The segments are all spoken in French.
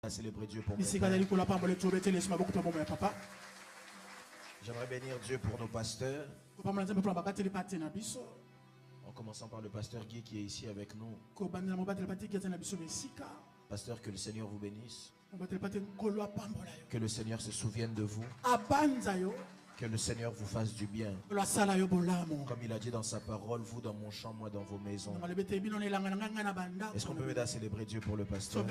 À célébrer Dieu pour mon père. J'aimerais bénir Dieu pour nos pasteurs. En commençant par le pasteur Guy qui est ici avec nous. Pasteur, que le Seigneur vous bénisse. Que le Seigneur se souvienne de vous. Que le Seigneur vous fasse du bien. Comme il a dit dans sa parole, vous dans mon champ, moi dans vos maisons. Est-ce qu'on peut m'aider à célébrer Dieu pour le pasteur?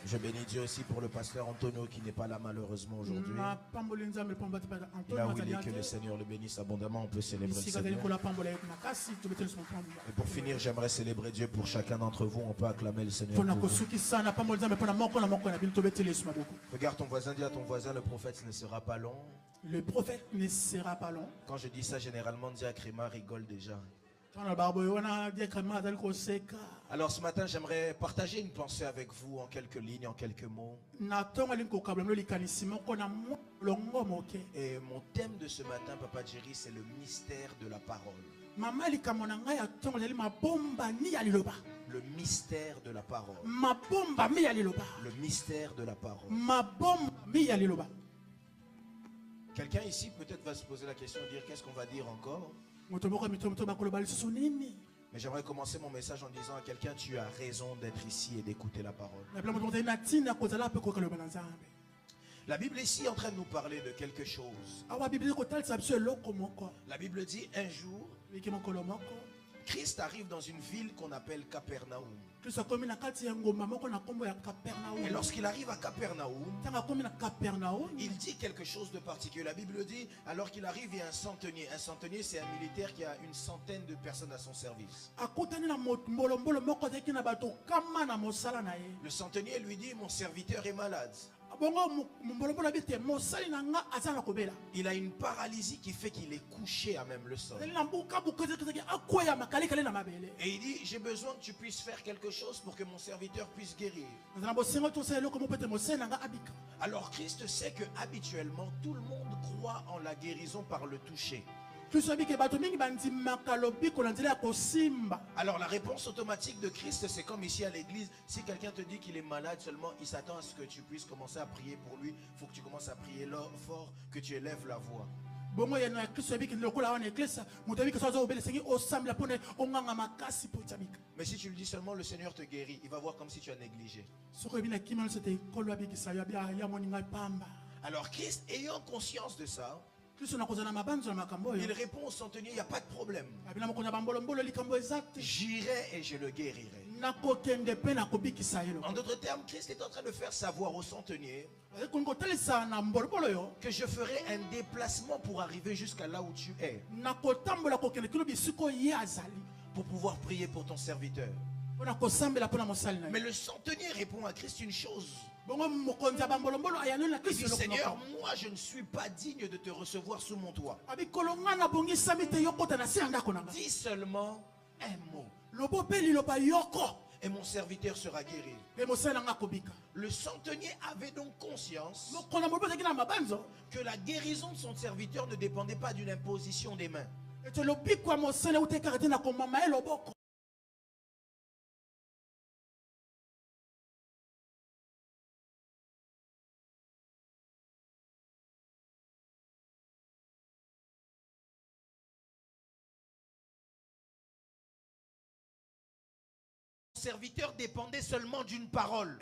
Je bénis Dieu aussi pour le pasteur Antonio qui n'est pas là malheureusement aujourd'hui. Là où il est, que le Seigneur le bénisse abondamment, on peut célébrer le Seigneur. Et pour finir, j'aimerais célébrer Dieu pour chacun d'entre vous. On peut acclamer le Seigneur pour vous. Regarde ton voisin, dis à ton voisin, le prophète ne sera pas long. Le prophète ne sera pas long. Quand je dis ça, généralement, Diakrima rigole déjà. Alors ce matin, j'aimerais partager une pensée avec vous en quelques lignes, en quelques mots. Et mon thème de ce matin, Papa Jerry, c'est le mystère de la parole. Le mystère de la parole. Le mystère de la parole. Quelqu'un ici peut-être va se poser la question, dire qu'est-ce qu'on va dire encore? Mais j'aimerais commencer mon message en disant à quelqu'un, tu as raison d'être ici et d'écouter la parole. La Bible est ici en train de nous parler de quelque chose. La Bible dit un jour, Christ arrive dans une ville qu'on appelle Capernaum. Et lorsqu'il arrive à Capernaum, il dit quelque chose de particulier. La Bible dit, alors qu'il arrive, il y a un centenier. Un centenier, c'est un militaire qui a une centaine de personnes à son service. Le centenier lui dit, mon serviteur est malade. Il a une paralysie qui fait qu'il est couché à même le sol. Et il dit, j'ai besoin que tu puisses faire quelque chose pour que mon serviteur puisse guérir. Alors Christ sait que habituellement tout le monde croit en la guérison par le toucher. Alors la réponse automatique de Christ, c'est comme ici à l'église. Si quelqu'un te dit qu'il est malade seulement, il s'attend à ce que tu puisses commencer à prier pour lui. Il faut que tu commences à prier fort, que tu élèves la voix. Mais si tu lui dis seulement le Seigneur te guérit, il va voir comme si tu as négligé. Alors Christ, ayant conscience de ça, il répond au centenier, il n'y a pas de problème. J'irai et je le guérirai. En d'autres termes, Christ est en train de faire savoir au centenier que je ferai un déplacement pour arriver jusqu'à là où tu es, pour pouvoir prier pour ton serviteur. Mais le centenier répond à Christ une chose. Il dit, Seigneur, moi je ne suis pas digne de te recevoir sous mon toit. Dis seulement un mot et mon serviteur sera guéri. Le centenier avait donc conscience que la guérison de son serviteur ne dépendait pas d'une imposition des mains. Serviteur dépendait seulement d'une parole.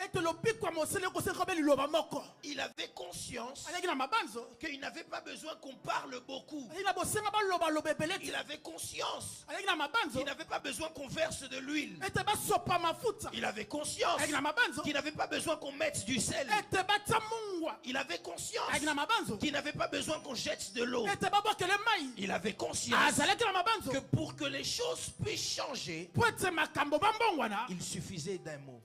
Il avait conscience qu'il n'avait pas besoin qu'on parle beaucoup. Il avait conscience qu'il n'avait pas besoin qu'on verse de l'huile. Il avait conscience qu'il n'avait pas besoin qu'on mette du sel. Il avait conscience qu'il n'avait pas besoin qu'on jette de l'eau. Il avait conscience que pour que les choses puissent changer, il suffisait d'un mot.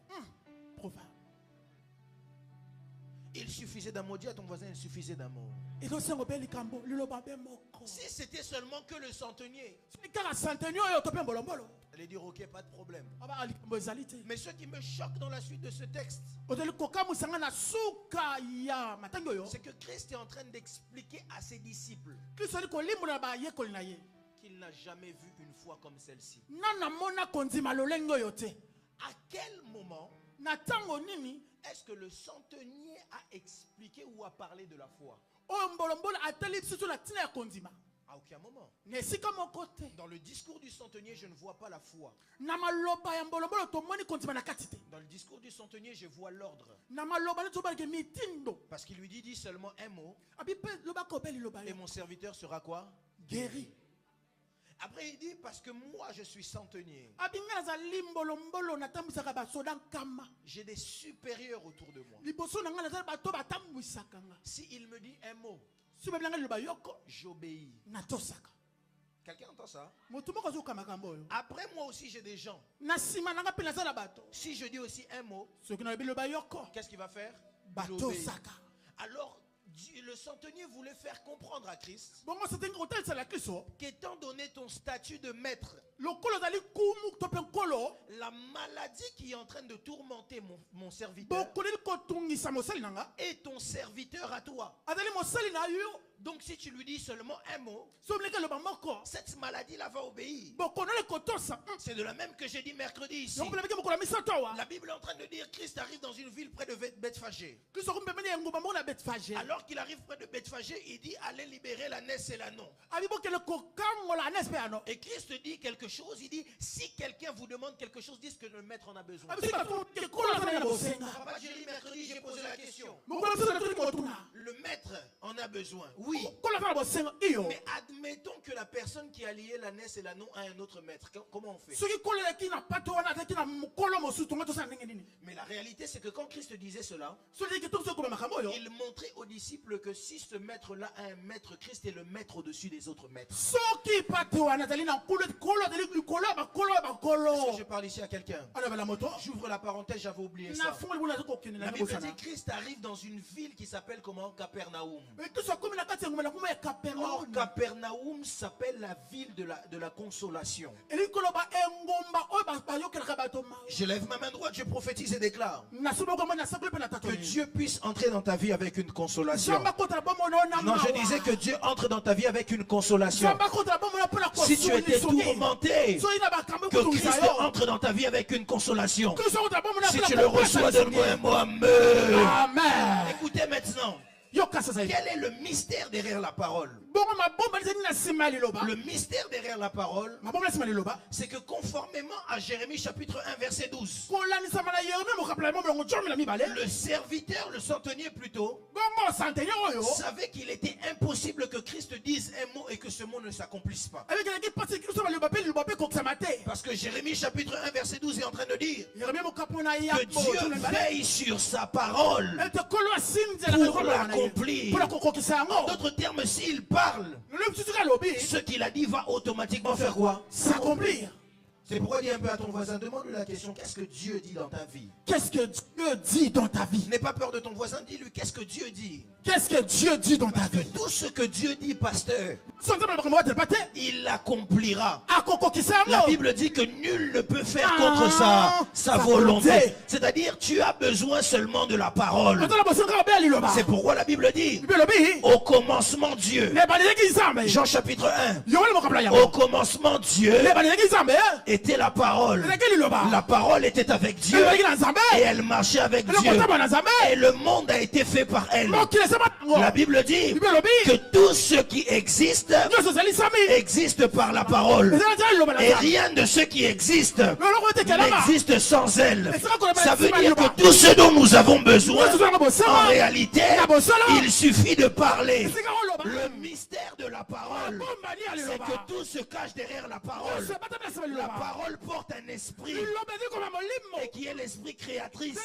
Il suffisait d'un mot. Dis à ton voisin, il suffisait d'un mot. Si c'était seulement que le centenier, allez dire ok, pas de problème. Mais ce qui me choque dans la suite de ce texte, c'est que Christ est en train d'expliquer à ses disciples qu'il n'a jamais vu une foi comme celle-ci. À quel moment est-ce que le centenier a expliqué ou a parlé de la foi? À aucun moment. Dans le discours du centenier, je ne vois pas la foi. Dans le discours du centenier, je vois l'ordre. Parce qu'il lui dit seulement un mot. Et mon serviteur sera quoi? Guéri. Après il dit parce que moi je suis centenier. J'ai des supérieurs autour de moi. Si il me dit un mot, j'obéis. Quelqu'un entend ça? Après moi aussi j'ai des gens. Si je dis aussi un mot, qu'est-ce qu'il va faire? Alors le centenier voulait faire comprendre à Christ qu'étant donné ton statut de maître, la maladie qui est en train de tourmenter mon serviteur est ton serviteur à toi. Donc si tu lui dis seulement un mot, cette maladie-là va obéir. C'est de la même que j'ai dit mercredi ici. La Bible est en train de dire Christ arrive dans une ville près de Bethphagée. Alors qu'il arrive près de Bethphagée, il dit allez libérer l'ânesse et l'ânon. Et Christ dit quelque chose, il dit si quelqu'un vous demande quelque chose, dites que le maître en a besoin. Papa Jerry, mercredi j'ai posé la question. Le maître en a besoin. Oui. Mais admettons que la personne qui a lié l'ânesse et l'ânon a un autre maître. Comment on fait? Mais la réalité c'est que quand Christ disait cela, il montrait aux disciples que si ce maître-là a un maître, Christ est le maître au-dessus des autres maîtres. Est-ce que je parle ici à quelqu'un? J'ouvre la parenthèse, j'avais oublié ça. La Bible dit Christ arrive dans une ville qui s'appelle comment? Capernaum. Or, Capernaum s'appelle la ville de la consolation. Je lève ma main droite, je prophétise et déclare que Dieu puisse entrer dans ta vie avec une consolation. Non, je disais que Dieu entre dans ta vie avec une consolation. Si tu étais tourmenté, que Christ entre dans ta vie avec une consolation. Si tu le reçois, donne-moi un mot. Amen. Écoutez maintenant. Quel est le mystère derrière la parole? Le mystère derrière la parole, c'est que conformément à Jérémie chapitre 1 verset 12, le serviteur, le centenier plutôt, savait qu'il était impossible que Christ dise un mot et que ce mot ne s'accomplisse pas. Parce que Jérémie chapitre 1 verset 12 est en train de dire que Dieu veille sur sa parole pour l'accomplir. En d'autres termes, s'il parle, ce qu'il a dit va automatiquement faire quoi? S'accomplir. C'est pourquoi dis un peu à ton voisin, demande-lui la question, qu'est-ce que Dieu dit dans ta vie? Qu'est-ce que Dieu dit dans ta vie? N'aie pas peur de ton voisin, dis-lui, qu'est-ce que Dieu dit? Qu'est-ce que Dieu dit dans ta vie? Tout ce que Dieu dit, pasteur, il l'accomplira. La Bible dit que nul ne peut faire contre sa volonté. C'est-à-dire, tu as besoin seulement de la parole. C'est pourquoi la Bible dit, au commencement Dieu. Jean chapitre 1. Au commencement Dieu était la parole. La parole était avec Dieu et elle marchait avec Dieu. Et le monde a été fait par elle. La Bible dit que tout ce qui existe existe par la parole. Et rien de ce qui existe n'existe sans elle. Ça veut dire que tout ce dont nous avons besoin, en réalité, il suffit de parler. Le mystère de la parole, c'est que tout se cache derrière la parole. La parole porte un esprit et qui est l'esprit créatrice.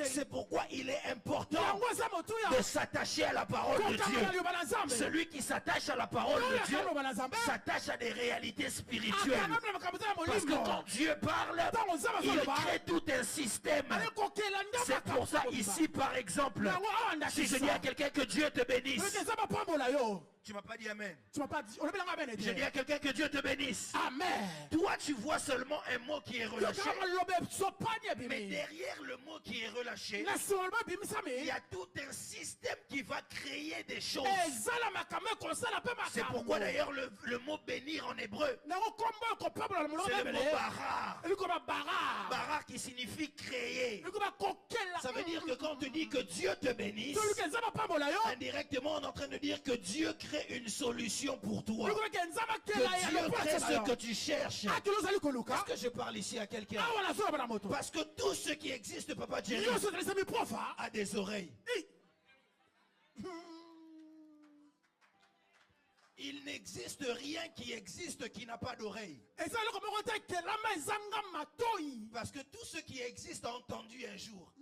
C'est pourquoi il est important de s'attacher à la parole de Dieu. Celui qui s'attache à la parole de Dieu s'attache à des réalités spirituelles. Parce que quand Dieu parle, il crée tout un système. C'est pour ça ici par exemple, si je dis à quelqu'un que Dieu te bénisse, Tu m'as pas dit amen. Tu m'as pas dit. Je dis à quelqu'un que Dieu te bénisse. Amen. Toi, tu vois seulement un mot qui est relâché. Mais derrière le mot qui est relâché, il y a tout un système qui va créer des choses. C'est pourquoi d'ailleurs le mot bénir en hébreu, c'est le mot bara. Bara qui signifie créer. Ça veut dire que quand on te dit que Dieu te bénisse, indirectement on est en train de dire que Dieu crée une solution pour toi. Que Dieu crée ce que tu cherches. Est-ce que je parle ici à quelqu'un? Parce que tout ce qui existe, Papa Jerry, a des oreilles. Il n'existe rien qui existe qui n'a pas d'oreille. Parce que tout ce qui existe a entendu un jour.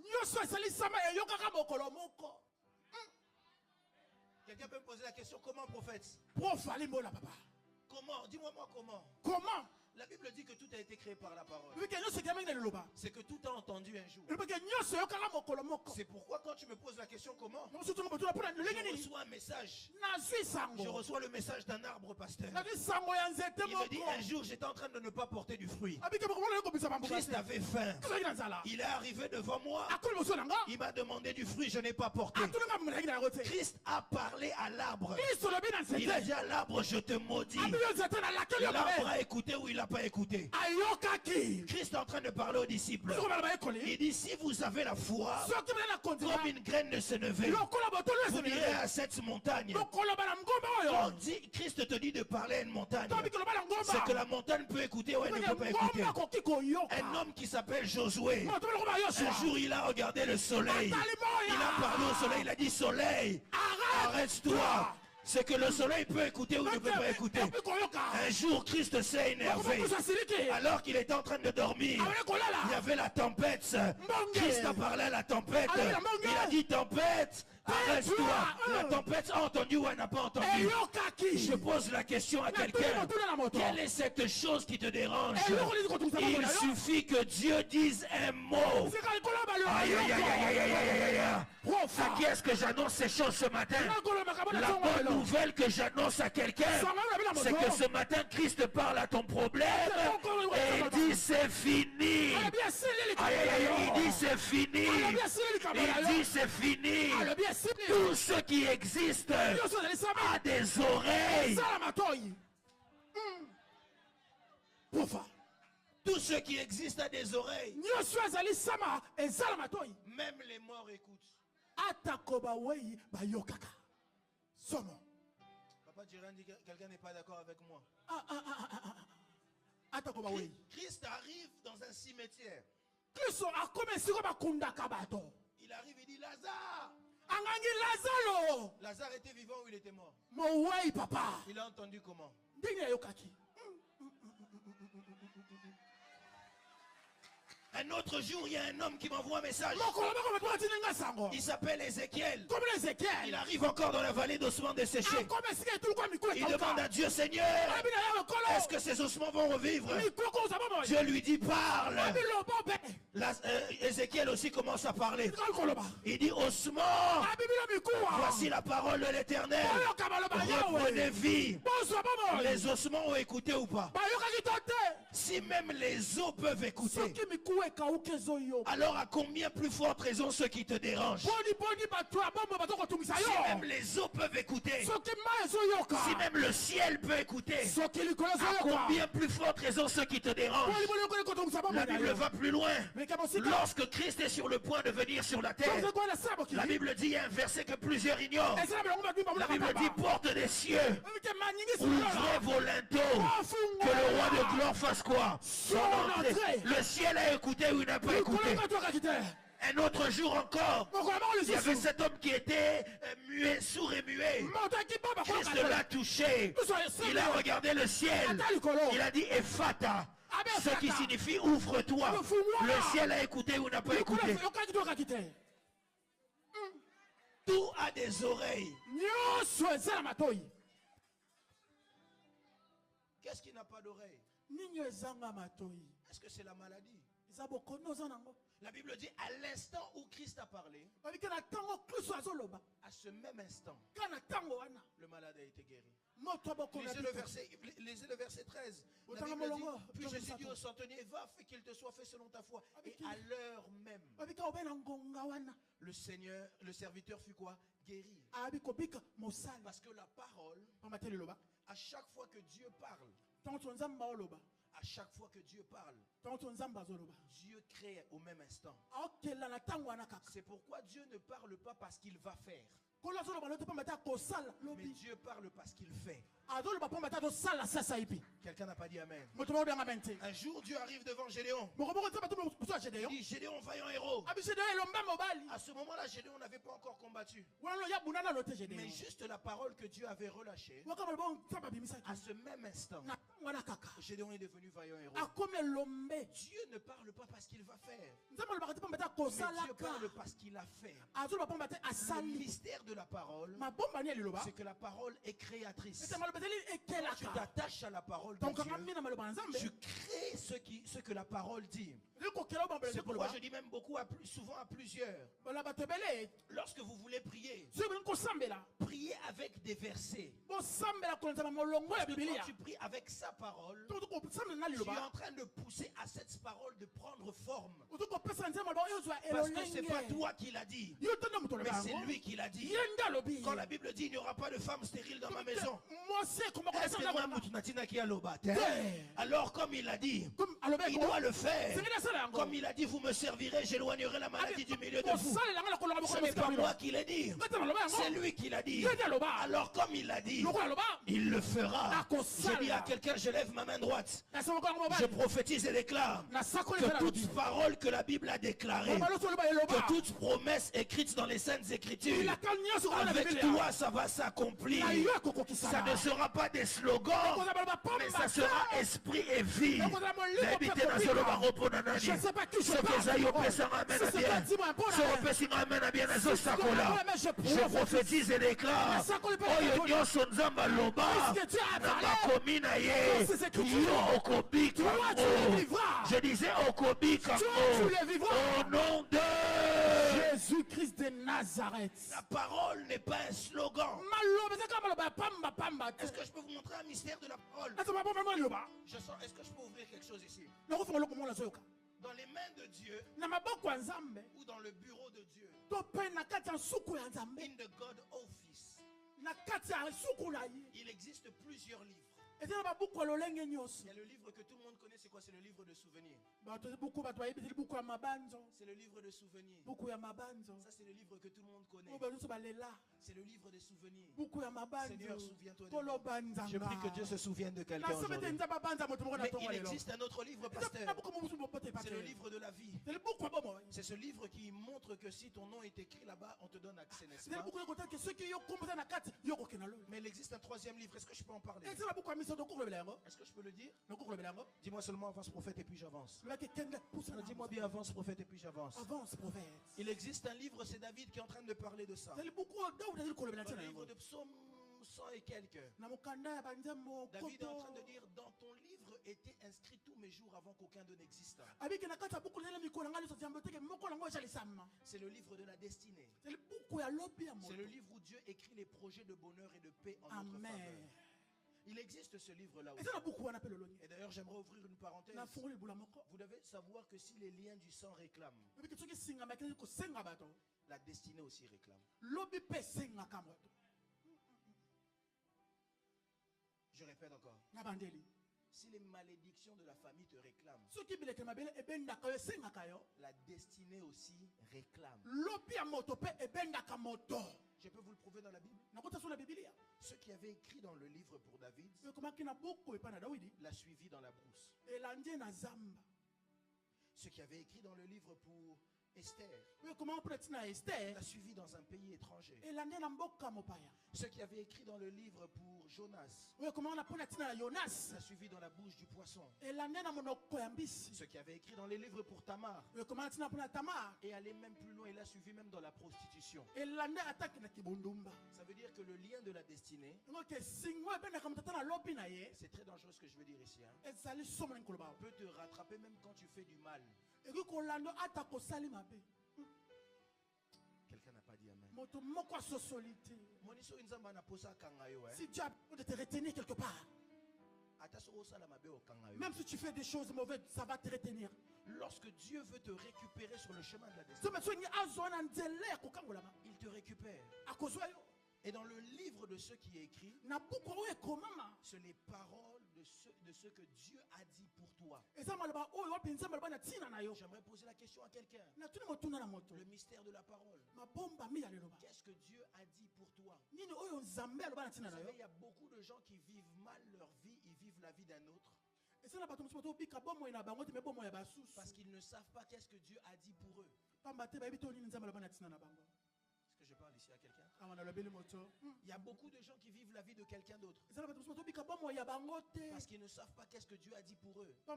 Quelqu'un peut me poser la question, comment prophète? Comment? Dis-moi comment. Comment? La Bible dit que tout a été créé par la parole. C'est que tout a entendu un jour. C'est pourquoi quand tu me poses la question comment, je reçois un message. Je reçois le message d'un arbre pasteur. Il me dit un jour j'étais en train de ne pas porter du fruit. Christ avait faim. Il est arrivé devant moi. Il m'a demandé du fruit, je n'ai pas porté. Christ a parlé à l'arbre. Il a dit à l'arbre, je te maudis. L'arbre a écouté ou il n'a pas écouté. Christ est en train de parler aux disciples. Il dit, si vous avez la foi comme une graine de sénévé, vous irez à cette montagne. Quand Christ te dit de parler à une montagne, c'est que la montagne peut écouter ou elle ne peut pas écouter. Un homme qui s'appelle Josué, un jour il a regardé le soleil. Il a parlé au soleil, il a dit, soleil, arrête-toi. C'est que le soleil peut écouter ou ne peut pas écouter. Un jour, Christ s'est énervé. Alors qu'il était en train de dormir, il y avait la tempête. Christ a parlé à la tempête. Il a dit, tempête, arrête-toi. La tempête a entendu ou elle n'a pas entendu? Je pose la question à quelqu'un. Quelle est cette chose qui te dérange? Il suffit que Dieu dise un mot. Aïe, aïe, aïe, aïe, aïe, aïe, aïe. À qui est-ce que j'annonce ces choses ce matin? La bonne nouvelle que j'annonce à quelqu'un, c'est que ce matin Christ parle à ton problème et il dit c'est fini. Aïe, aïe, aïe, il dit c'est fini. Il dit c'est fini. Tout ce qui existe a des oreilles. Tout ce qui existe a des oreilles. Même les morts écoutent. Papa Jiran dit que quelqu'un n'est pas d'accord avec moi. Christ arrive dans un cimetière. Il arrive et dit Lazare. Lazare était vivant ou il était mort? Il a entendu comment? Un autre jour, il y a un homme qui m'envoie un message. Il s'appelle Ézéchiel. Il arrive encore dans la vallée d'ossements desséchés. Il demande à Dieu, Seigneur, est-ce que ces ossements vont revivre? Dieu lui dit, parle. Ézéchiel aussi commence à parler. Il dit, ossements, voici la parole de l'Éternel. Reprenez vie. Les ossements ont écouté ou pas? Si même les os peuvent écouter, alors à combien plus forte raison ceux qui te dérangent? Si même les os peuvent écouter, si même le ciel peut écouter, à combien plus forte raison ceux qui te dérangent? La Bible va plus loin. Lorsque Christ est sur le point de venir sur la terre, la Bible dit, il y a un verset que plusieurs ignorent. La Bible dit, porte des cieux, ouvrez vos linteaux, que le roi de gloire fasse quoi? Son entrée. Le ciel a écouté ou il n'a pas écouté? Un autre jour encore, il y avait cet homme qui était muet, sourd et muet. Christ l'a touché. Il a regardé le ciel. Il a dit Ephata, ce qui signifie ouvre-toi. Le ciel a écouté ou n'a pas écouté? Tout a des oreilles. Qu'est-ce qui n'a pas d'oreille? Est-ce que c'est la maladie? La Bible dit à l'instant où Christ a parlé, À ce même instant, le malade a été guéri. Lisez le verset 13. La Bible dit, puis Jésus dit au centenier, va, fais qu'il te soit fait selon ta foi. Et à l'heure même, le serviteur fut quoi? Guéri. Parce que la parole, à chaque fois que Dieu parle, à chaque fois que Dieu parle, Dieu crée au même instant. C'est pourquoi Dieu ne parle pas parce qu'il va faire. Mais Dieu parle parce qu'il fait. Quelqu'un n'a pas dit amen. Un jour Dieu arrive devant Gédéon. Il dit Gédéon, vaillant héros. À ce moment-là, Gédéon n'avait pas encore combattu. Mais juste la parole que Dieu avait relâchée, à ce même instant, Gédéon est devenu vaillant héros. Dieu ne parle pas parce qu'il va faire, mais Dieu parle parce qu'il a fait. Le mystère de la parole, c'est que la parole est créatrice. Quand tu t'attaches à la parole de Dieu, tu crées ce que la parole dit. C'est pourquoi je dis même souvent à plusieurs, lorsque vous voulez prier, priez avec des versets. Parce que quand tu pries avec sa parole, tu es en train de pousser à cette parole de prendre forme. Parce que ce n'est pas toi qui l'a dit, mais c'est lui qui l'a dit. Quand la Bible dit il n'y aura pas de femme stérile dans ma maison, alors comme il a dit, il doit le faire. Comme il a dit, vous me servirez, j'éloignerai la maladie du milieu de vous. Ce n'est pas moi qui l'ai dit, c'est lui qui l'a dit. Alors comme il l'a dit, il le fera. Je dis à quelqu'un, je lève ma main droite, je prophétise et déclare que toute parole que la Bible a déclarée, que toute promesse écrite dans les Saintes Écritures, avec toi ça va s'accomplir. Ça ne sera pas des slogans, mais ça sera esprit et vie. Je ne sais pas qui je prophétise et déclare, je disais au nom de Jésus-Christ de Nazareth. La parole n'est pas un slogan. Est-ce que je peux vous montrer un mystère de la parole? Est-ce que je peux ouvrir quelque chose ici? Dans les mains de Dieu ou dans le bureau de Dieu, in the God office, il existe plusieurs livres. Il y a le livre que tout le monde connaît, c'est quoi? C'est le livre de souvenirs. C'est le livre de souvenirs. Ça, c'est le livre que tout le monde connaît. C'est le livre des souvenirs. Seigneur, souviens-toi de moi. Je prie que Dieu se souvienne de quelqu'un aujourd'hui. Mais il existe un autre livre, pasteur. C'est le livre de la vie. C'est ce livre qui montre que si ton nom est écrit là-bas, on te donne accès, n'est-ce pas? Mais il existe un troisième livre. Est-ce que je peux en parler? Est-ce que je peux le dire? Dis-moi seulement avance prophète et puis j'avance. Dis-moi bien avance prophète et puis j'avance. Il existe un livre, c'est David qui est en train de parler de ça. Dans le livre de Psaume 100 et quelques. David est en train de dire, dans ton livre étaient inscrits tous mes jours avant qu'aucun d'eux n'existe. C'est le livre de la destinée. C'est le livre où Dieu écrit les projets de bonheur et de paix en notre faveur. Il existe ce livre-là aussi. Et d'ailleurs, j'aimerais ouvrir une parenthèse. Vous devez savoir que si les liens du sang réclament, la destinée aussi réclame. Je répète encore. Si les malédictions de la famille te réclament, la destinée aussi réclame. Je peux vous le prouver dans la Bible. Ce qui avait écrit dans le livre pour David l'a suivi dans la brousse. Ce qui avait écrit dans le livre pour Esther l'a suivi dans un pays étranger. Ce qui avait écrit dans le livre pour Jonas l'a suivi dans la bouche du poisson. Ce qui avait écrit dans les livres pour Tamar et aller même plus loin, il l'a suivi même dans la prostitution. Ça veut dire que le lien de la destinée, c'est très dangereux ce que je veux dire ici, hein, peut te rattraper même quand tu fais du mal. Quelqu'un n'a pas dit amen. Si Dieu a besoin de te retenir quelque part, même si tu fais des choses mauvaises, ça va te retenir. Lorsque Dieu veut te récupérer sur le chemin de la destinée, il te récupère. Et dans le livre de ceux qui est écrit, c'est les paroles de ce que Dieu a dit pour toi. J'aimerais poser la question à quelqu'un. Le mystère de la parole. Qu'est-ce que Dieu a dit pour toi? Vous savez, il y a beaucoup de gens qui vivent mal leur vie, ils vivent la vie d'un autre. Parce qu'ils ne savent pas qu'est-ce que Dieu a dit pour eux. Est-ce que je parle ici à quelqu'un? Il y a beaucoup de gens qui vivent la vie de quelqu'un d'autre. Parce qu'ils ne savent pas qu'est-ce que Dieu a dit pour eux. Je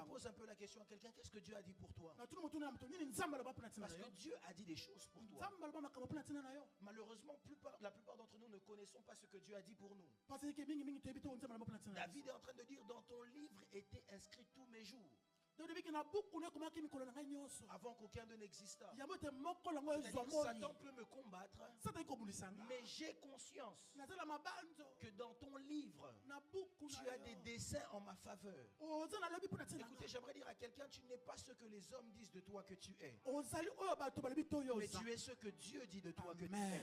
pose un peu la question à quelqu'un. Qu'est-ce que Dieu a dit pour toi? Parce que Dieu a dit des choses pour toi. Malheureusement, la plupart d'entre nous ne connaissons pas ce que Dieu a dit pour nous. David est en train de dire, dans ton livre étaient inscrits tous mes jours. Avant qu'aucun d'eux n'existât. Satan peut me combattre, mais j'ai conscience que dans ton livre, tu as des desseins en ma faveur. Écoutez, j'aimerais dire à quelqu'un, tu n'es pas ce que les hommes disent de toi que tu es, mais tu es ce que Dieu dit de toi que tu es.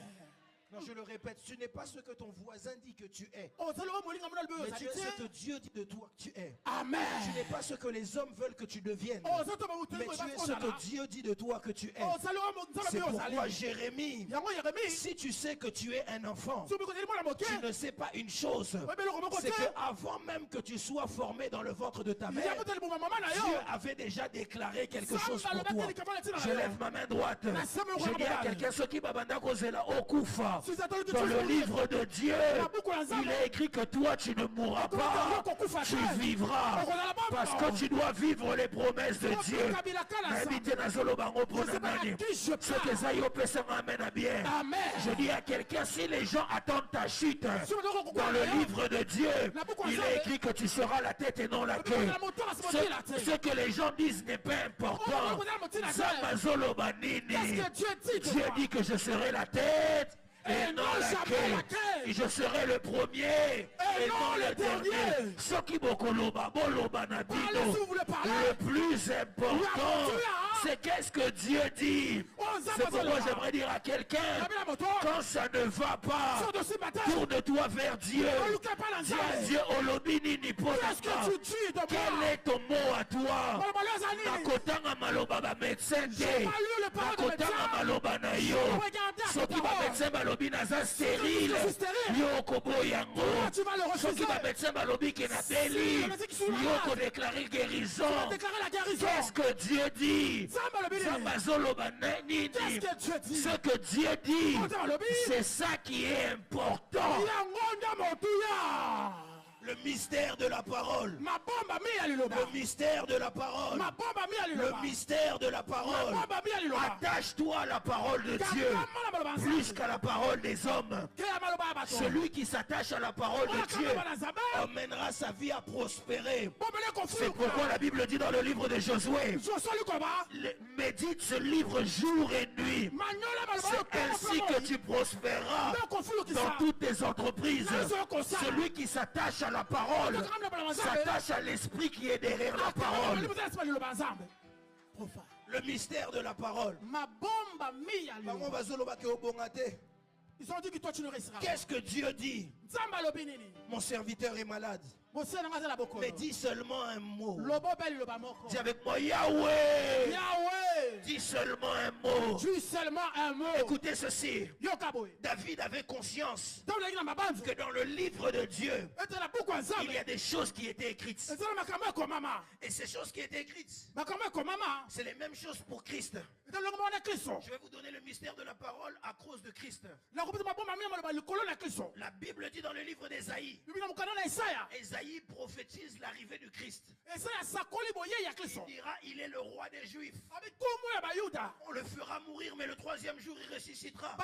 Non, je le répète, tu n'es pas ce que ton voisin dit que tu es, mais tu es ce que Dieu dit de toi que tu es. Amen. Tu n'es pas ce que les hommes veulent que tu deviennes, mais tu es ce que Dieu dit de toi que tu es. C'est pourquoi Jérémie, si tu sais que tu es un enfant, tu ne sais pas une chose, c'est qu'avant même que tu sois formé dans le ventre de ta mère, Dieu avait déjà déclaré quelque chose pour toi. Je lève ma main droite. Je dis à quelqu'un, ce qui babanda kozela okufa. Dans le livre de Dieu, il est écrit que toi tu ne mourras pas, tu vivras, parce que tu dois vivre les promesses de Dieu. Je dis à quelqu'un, si les gens attendent ta chute, dans le livre de Dieu, il est écrit que tu seras la tête et non la queue. Ce que les gens disent n'est pas important. Dieu dit que je serai la tête et non la queue. Je serai le premier et non le dernier. Ce qui le plus important, c'est qu'est-ce que Dieu dit. C'est pourquoi j'aimerais dire à quelqu'un, quand ça ne va pas, tourne-toi vers Dieu. Dis à Dieu, quel est ton mot à toi? Nakotanga maloba ba médecin te, nakotanga maloba na yo. Soki ba médecin balobi naza stérile, yo kobo yango. Soki ba médecin balobi ke na beli, yo ko déclarer guérison. Qu'est-ce que Dieu dit? Ce que Dieu dit, c'est ça qui est important. Le mystère de la parole. Le mystère de la parole. Le mystère de la parole. Attache-toi à la parole de Dieu plus qu'à la parole des hommes. Celui qui s'attache à la parole de Dieu emmènera sa vie à prospérer. C'est pourquoi la Bible dit dans le livre de Josué, médite ce livre jour et nuit. C'est ainsi que tu prospéreras dans toutes tes entreprises. Celui qui s'attache à la parole s'attache à l'esprit qui est derrière la parole. Le mystère de la parole. Ils ont dit que toi tu ne resteras. Qu'est-ce que Dieu dit? Mon serviteur est malade. Mais dis seulement un mot. Dis avec moi Yahweh. Dis seulement un mot. Écoutez ceci. David avait conscience que dans le livre de Dieu, il y a des choses qui étaient écrites. Et ces choses qui étaient écrites, c'est les mêmes choses pour Christ. Je vais vous donner le mystère de la parole à cause de Christ. La Bible dit dans le livre d'Ésaïe, Ésaïe prophétise l'arrivée du Christ. Il dira, il est le roi des Juifs. On le fera mourir, mais le troisième jour il ressuscitera.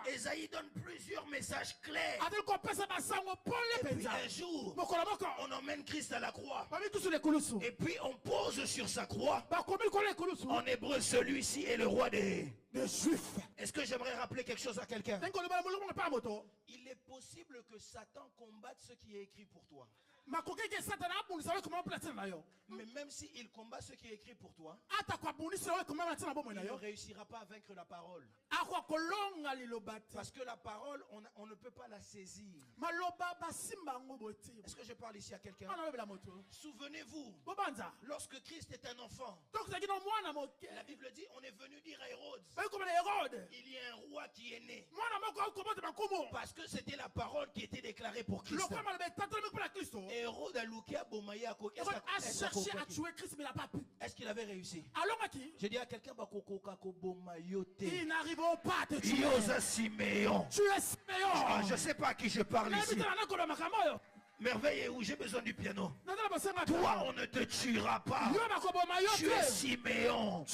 Ésaïe donne plusieurs messages clairs. Et puis un jour, on emmène Christ à la croix. Et puis on pose sur sa croix. En hébreu, Or, celui-ci est le roi des Juifs. Est-ce que j'aimerais rappeler quelque chose à quelqu'un? Il est possible que Satan combatte ce qui est écrit pour toi. Mais même s'il combat ce qui est écrit pour toi, il ne réussira pas à vaincre la parole. Parce que la parole, on ne peut pas la saisir. Est-ce que je parle ici à quelqu'un? Souvenez-vous, lorsque Christ est un enfant, la Bible dit, on est venu dire à Hérode, il y a un roi qui est né. Parce que c'était la parole qui était déclarée pour Christ. Hérode a cherché à tuer Christ, mais il n'a pas pu. Est-ce qu'il avait réussi? Je dis à quelqu'un, ils n'arriveront pas à te tuer. Tu es Siméon. Je ne sais pas à qui je parle ici. Merveille où j'ai besoin du piano. Toi, on ne te tuera pas. Tu es Siméon.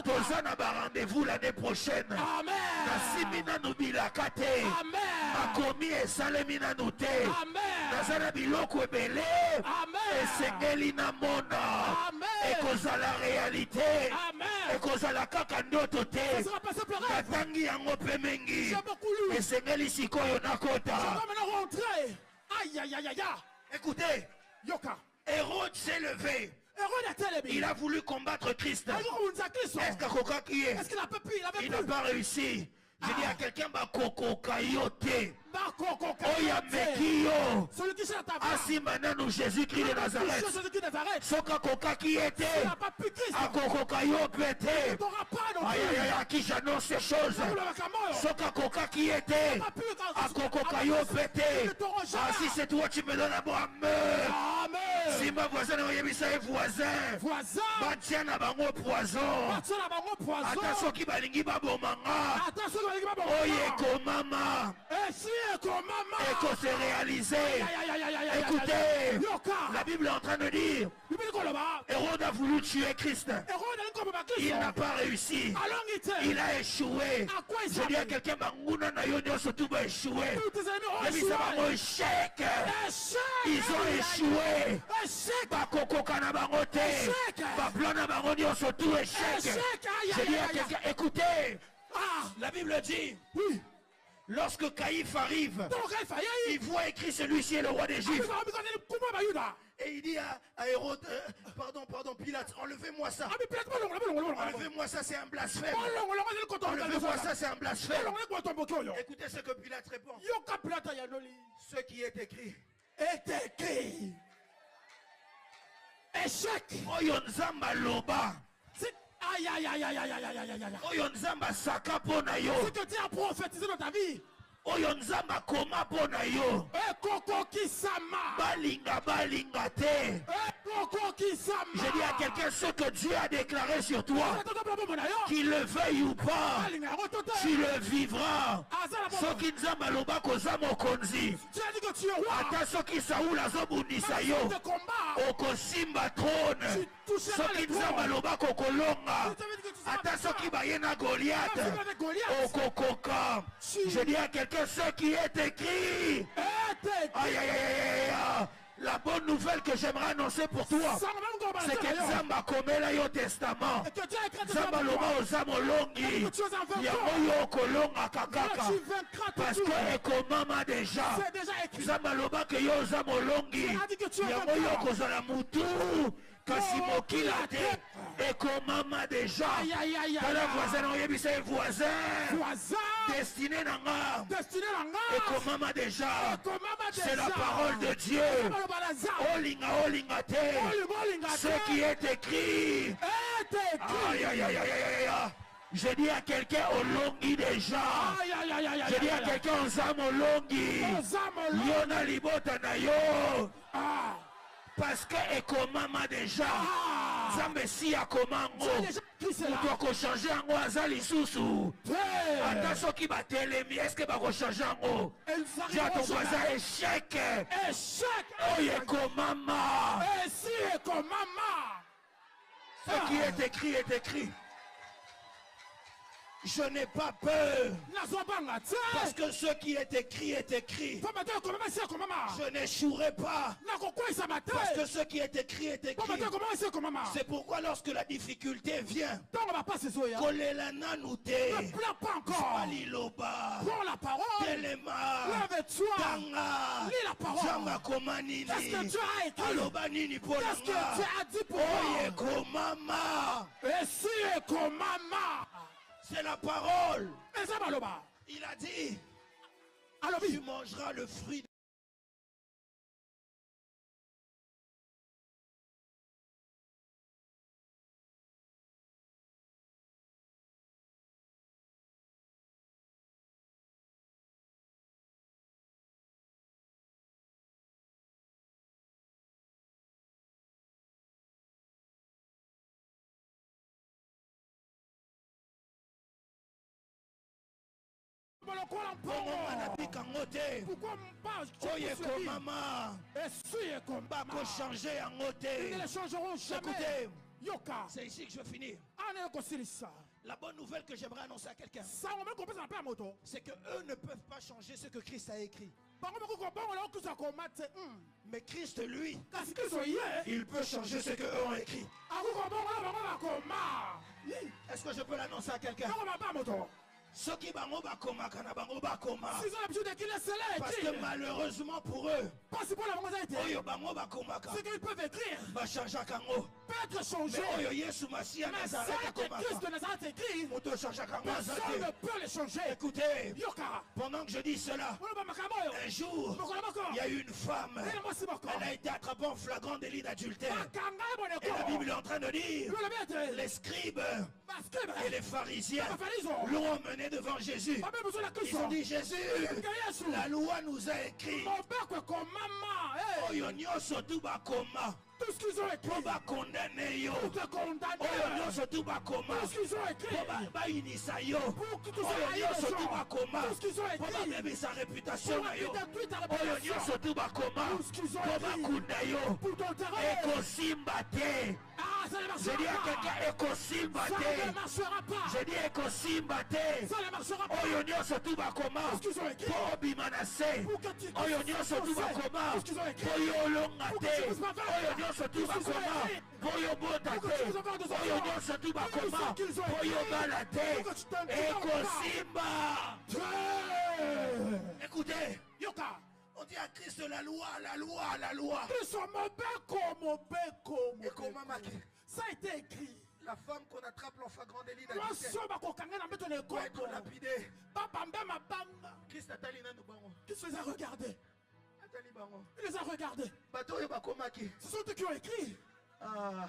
Tozana ba rendez-vous l'année prochaine. Nasimina nubilakate. Makomi esalemina nute. Nazana biloko ebele. Esengeli na mona. Ekoza la réalité. Ekoza kaka ndoto te. Katangi yango pemengi. Esengeli sikoyo nakota. Écoutez, Hérode s'est levé. Il a voulu combattre Christ. Est-ce qu'il a pu? Il n'a pas réussi. Je dis à quelqu'un, Bakoko Kayote. Oya Mekio. Asimananu Jésus-Christ de Nazareth. Soka Koka qui était. Akoko Kayopete. À qui j'annonce ces choses. Soka Koka qui était. Akoko Kayopete. Ah, si c'est toi, tu me donnes un bon amen. Si ma voisin est voisin. Batiana bango poison. Attention qui balingi babomanga. Oye komama. Et qu'on s'est réalisé. Écoutez, la Bible est en train de dire, Hérode a voulu tuer Christ. Il n'a pas réussi. Il a échoué. Je dis à quelqu'un, surtout va échouer. Échec. Ils ont échoué. Je dis à quelqu'un, écoutez, la Bible dit, lorsque Caïphe arrive, il voit écrit celui-ci est le roi des Juifs. Et il dit à Hérode, pardon, Pilate, enlevez-moi ça. Enlevez-moi ça, c'est un blasphème. Enlevez-moi ça, c'est un blasphème. Écoutez ce que Pilate répond. Ce qui est écrit. Échec. Oyonzamba loba. Aïe. Ce que tu as prophétisé dans ta vie. Oyonzamba koma pona yo. Koko kisama. Balinga te. Koko kisama. Je dis à quelqu'un ce que Dieu a déclaré sur toi. Qu'il le veuille ou pas. Tu le vivras. Ce qui nzamba loba kozamo konzi. Ata soki Saoul azobundisa yo. Okosimba trône. Ce qui nzamba loba kokolonga. Ata soki bayena Goliath. Okokoka. Je dis à quelqu'un ce qui est écrit. Aïe. La bonne nouvelle que j'aimerais annoncer pour toi, c'est que Zamba komela yo testament. Zamba loba ozamo longi. Yamoyo kolonga kakaka. Parce que ekomama déjà. Zamba loba ke yo ozamo longi. Yamoyo kozala mutu. Kasi mokila te. Ekomama déjà. Tala voisin oyebisa voisin. Destiné nanga. Ekomama déjà. C'est la parole de Dieu. Olinga te. Ce qui est écrit. Aïe. Je dis à quelqu'un au longi déjà. Je dis à quelqu'un aux âmes au longi. Yona libota na yo. Parce que ekomama déjà. Zambe si akomango. Mutu ko changer ango azali susu. Ata soki batelemi, est-ce que bako changer ango? Dis à ton voisin échec. Oye ekomama. Ce qui est écrit est écrit. Je n'ai pas peur. Parce que ce qui est écrit est écrit. Je n'échouerai pas. Parce que ce qui est écrit est écrit. C'est pourquoi lorsque la difficulté vient, Kolelana nous te. Aliloba. Prends la parole. Telema. Lève-toi. Tanga. Lis la parole. Jamakomanini. Qu'est-ce que tu as écrit? Alobanini Polanga. Qu'est-ce que tu as dit pour moi? Komama. Et si Ekomama. C'est la parole. Il a dit, tu mangeras le fruit. Pourquoi ils ne changeront jamais. C'est ici que je vais finir. La bonne nouvelle que j'aimerais annoncer à quelqu'un, c'est que eux ne peuvent pas changer ce que Christ a écrit. Mais Christ, lui, il peut changer ce que eux ont écrit. Est-ce que je peux l'annoncer à quelqu'un? Ceux qui bango bakoma kana bango bakoma. Parce que malheureusement pour eux, oyo bango bakoma ka. Ce qu'ils peuvent écrire Ba changea kango. peut être changé. Mais oyo Yesu Masia Mais Nazareth ça que Christ de Nazareth écrit, moto changea kango personne ne azate. peut le changer. Écoutez, Yoka. pendant que je dis cela, un jour, il y a eu une femme. Elle a été attrapée en flagrant délit d'adultère. Et la Bible est en train de dire, les scribes et les pharisiens l'ont emmené devant Jésus. Ils ont dit, Jésus, la loi nous a écrit. Oyo nyonso tu bakoma. Tout ce qu'ils ont écrit Po bakondane yo. pour te condamner. Oyo nyonso tu bakoma. Tout ce qu'ils ont écrit Po bayinisa yo. pour que tu Oyo sois nyonso tu innocent. bakoma. Tout ce qu'ils ont Po écrit babebisa réputation pour na yo. détruire ta Oyo réputation. nyonso tu bakoma. Tout ce qu'ils ont Po écrit bakunda yo. pour t'enterrer. Ekosimba te. Ah, ça ne Je dis à marchera pas. quelqu'un ekosimba Ça ne te. marchera pas. Je dis ekosimba te. Ça ne marchera pas. Oyo nyonso tu bakoma. Tout ce qu'ils ont écrit Po obima na se. pour que tu Oyo nyonso tu bakoma. Tout ce qu'ils ont écrit Po yo olonga pour que te. tu puisses pas faire. Oyo nyonso tu Tout ce qu'ils ont bakoma. écrit Po yo bota pour que te. tu puisses avoir des enfants. Oyo nyonso tu bakoma. Tout ce qu'ils ont Po yo écrit bala te. pour que tu t'inquiètes Ekosimba. pas. Écoutez, Yoka. on dit à Christ la loi, la loi, la loi. Christ mobeko, mobeko, Et comment mobeko. marqué? Ça a été écrit. La femme qu'on attrape en flagrant délit d'adultère Lorsque bakokanga na mbeto na doit être ekoko, lapidée. babambe mabanga. Christ atali nanu bango. Christ les a regardés. Atali bango. Il les a regardés. Bato yo bakomaki. Ce sont eux qui ont écrit. Ah,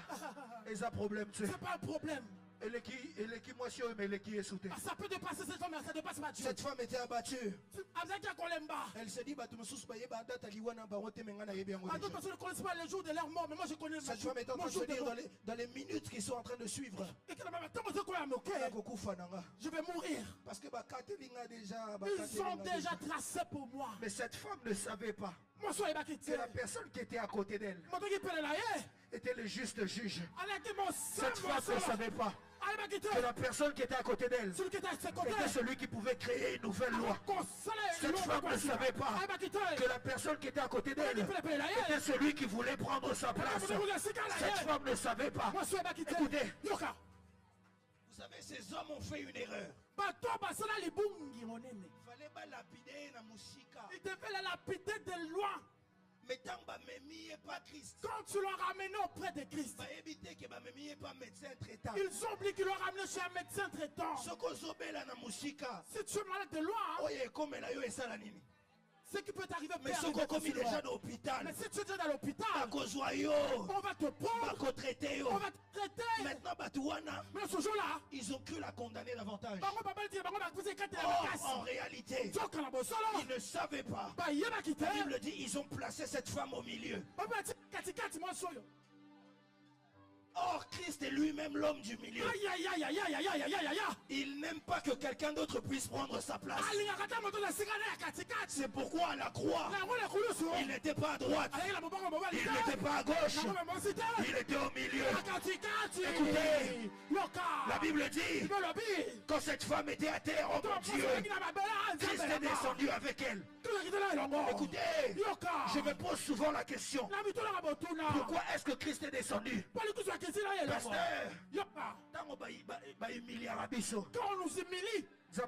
et ça problème tu sais. C'est pas un problème. Eleki moi si mais eleki est sauté. Ah, ça peut dépasser cette femme, ça dépasse ma Dieu. Cette femme était abattue. Elle Elle s'est dit bato mususu ba yeba data liwana bango te menga na yebi yango. d'autres personnes ne connaissent pas les jours de leur mort, mais moi je connais Cette femme est en train mon de jour se de dire mort. dans les minutes qui sont en train de suivre. Et que la même temps, Nakokufa nanga. je vais mourir. Parce que bakatelinga déjà Ils ont déjà tracé pour moi. Mais cette femme ne savait pas Moi, soyez pas que quitté. la personne qui était à côté d'elle Mon Dieu, il là, était le juste juge. elle a été mon Cette sang, femme ne savait pas elle m'a quitté. que la personne qui était à côté d'elle Celui qui était à ses côtés. était celui qui pouvait créer une nouvelle loi. Cette femme ne savait pas Elle m'a quitté. que la personne qui était à côté d'elle était celui qui voulait prendre sa place. Cette femme ne savait pas. Moi, soyez pas quitté. Écoutez, Yoka. vous savez, ces hommes ont fait une erreur. Bato basala libungi monene. Il fallait pas lapider na musika. Il devait la lapider de loin. Mais tant que Memi n'est pas Christ, Quand tu l'as ramené auprès de Christ, bah éviter que Memi n'est pas médecin traitant. ils ont oublié qu'ils l'ont ramené chez un médecin traitant. Ce qu'on s'obéit na musika, Si tu es malade de loin, hein, oye comme la yo esa nini. ce qui peut t'arriver Mais peut ce arriver qu'on commis aussi loin. déjà dans l'hôpital, Mais si tu es déjà dans l'hôpital, à cause yo, on va te prendre, à traiter yo. on va te traiter. Maintenant Batouana, Mais ce jour-là, ils ont cru la condamner davantage. bango papa dit, bango bakuze kati ya Or, makasi. en réalité, Soka na bosolo, ils ne savaient pas. ba yeba kite. La Bible dit ils ont placé cette femme au milieu. Papa dit katikati moi soyo. Or, Christ est lui-même l'homme du milieu. Il n'aime pas que quelqu'un d'autre puisse prendre sa place. C'est pourquoi à la croix, il n'était pas à droite, il n'était pas à gauche, il était au milieu. Écoutez, la Bible dit, quand cette femme était à terre, oh mon Dieu, Christ est descendu avec elle. Écoutez, je me pose souvent la question, pourquoi est-ce que Christ est descendu? Pasteur, quand on nous humilie, Dieu